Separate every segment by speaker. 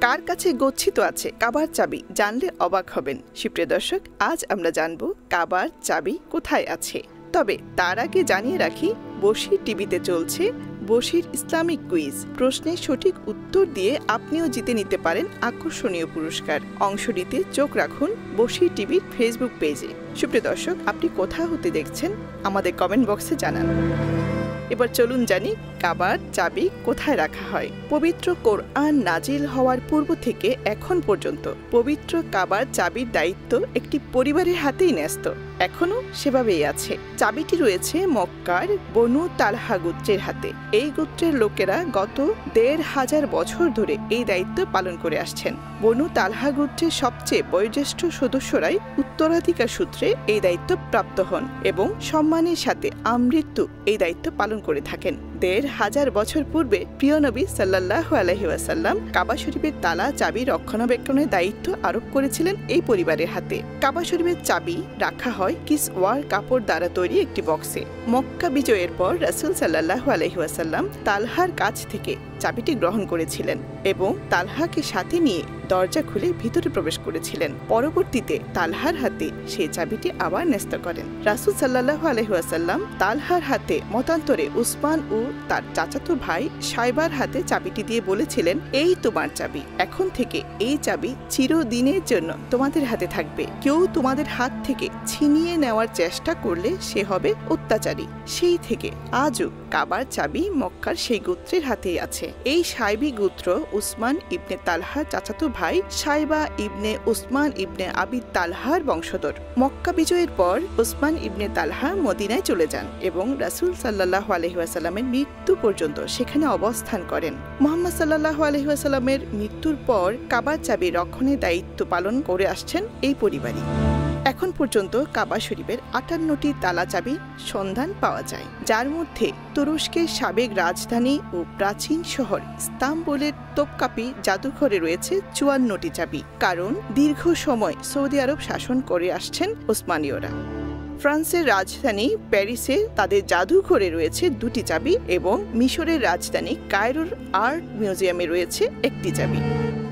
Speaker 1: কার কাছে গচ্ছিত আছে কাবার চাবি? জানলে অবাক হবেন। সুপ্রিয় দর্শক, আজ আমরা জানব কাবার চাবি কোথায় আছে। তবে তার আগে জানিয়ে রাখি, বশির টিভিতে চলছে বশির ইসলামিক কুইজ। প্রশ্নের সঠিক উত্তর দিয়ে আপনিও জিতে নিতে পারেন আকর্ষণীয় পুরস্কার। অংশ নিতে চোখ রাখুন বশির টিভির ফেসবুক পেজে। সুপ্রিয় দর্শক, আপনি কোথা হতে দেখছেন আমাদের কমেন্ট বক্সে জানান। এবার চলুন জানি কাবার চাবি কোথায় রাখা হয়। পবিত্র কোরআন নাজিল হওয়ার পূর্ব থেকে এখন পর্যন্ত পবিত্র কাবার চাবির দায়িত্ব একটি পরিবারের হাতেই ন্যস্ত, এখনো সেভাবেই আছে। চাবিটি রয়েছে মক্কার বনু তালহা গোত্রের হাতে। এই গোত্রের লোকেরা গত ১৫০০ বছর ধরে এই দায়িত্ব পালন করে আসছেন। বনু তালহা গোত্রের সবচেয়ে বয়োজ্যেষ্ঠ সদস্যরাই উত্তরাধিকার সূত্রে এই দায়িত্ব প্রাপ্ত হন এবং সম্মানের সাথে আমৃত্যু এই দায়িত্ব পালন করে থাকেন। ১৫০০ বছর পূর্বে প্রিয় নবী সাল্লাল্লাহু আলাইহি ওয়াসাল্লাম কাবা শরীফের তালা চাবি রক্ষণাবেক্ষণের দায়িত্ব আরোপ করেছিলেন এই পরিবারের হাতে। কাবা শরীফের চাবি রাখা হয় কিসওয়ার কাপড় দ্বারা তৈরি একটি বক্সে। মক্কা বিজয়ের পর রাসূল সাল্লাল্লাহু আলাইহি ওয়াসাল্লাম তালহার কাছ থেকে চাবিটি গ্রহণ করেছিলেন এবং তালহাকে সাথে নিয়ে দরজা খুলে ভিতরে প্রবেশ করেছিলেন। পরবর্তীতে তালহার হাতে সেই চাবিটি আবার ন্যস্ত করেন। রাসূল সাল্লাল্লাহু আলাইহি ওয়াসাল্লাম তালহার হাতে মতান্তরে উসমান ও তার চাচাতো ভাই সাইবার হাতে চাবিটি দিয়ে বলেছিলেন, এই তোমার চাবি, এখন থেকে এই চাবি চিরদিনের জন্য তোমাদের হাতে থাকবে। কেউ তোমাদের হাত থেকে ছিনিয়ে নেওয়ার চেষ্টা করলে সে হবে অত্যাচারী। সেই থেকে আজও কাবার চাবি মক্কার সেই গোত্রের হাতেই আছে। এই সাইবি গোত্র উসমান ইবনে তালহার চাচাতো ভাই সাইবা ইবনে উসমান ইবনে আবি তালহার বংশধর। মক্কা বিজয়ের পর উসমান ইবনে তালহা মদিনায় চলে যান এবং রাসূল সাল্লাল্লাহু আলাইহি ওয়াসাল্লামের মৃত্যু পর্যন্ত সেখানে অবস্থান করেন। মুহাম্মদ সাল্লাল্লাহু আলাইহি ওয়াসাল্লামের মৃত্যুর পর কাবার চাবি রক্ষণের দায়িত্ব পালন করে আসছেন এই পরিবারই। এখন পর্যন্ত কাবা শরীফের ৫৮টি তালা চাবির সন্ধান পাওয়া যায়, যার মধ্যে তুরস্কের সাবেক রাজধানী ও প্রাচীন শহর ইস্তাম্বুলের তোপকাপি জাদুঘরে রয়েছে ৫৪টি চাবি, কারণ দীর্ঘ সময় সৌদি আরব শাসন করে আসছেন ওসমানীয়রা। ফ্রান্সের রাজধানী প্যারিসে তাদের জাদুঘরে রয়েছে ২টি চাবি এবং মিশরের রাজধানী কায়রোর আর্ট মিউজিয়ামে রয়েছে ১টি চাবি।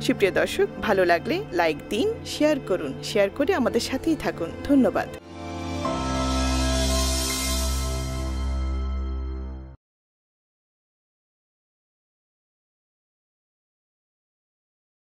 Speaker 1: সুপ্রিয় দর্শক, ভালো লাগলে লাইক দিন, শেয়ার করুন, শেয়ার করে আমাদের সাথেই থাকুন। ধন্যবাদ।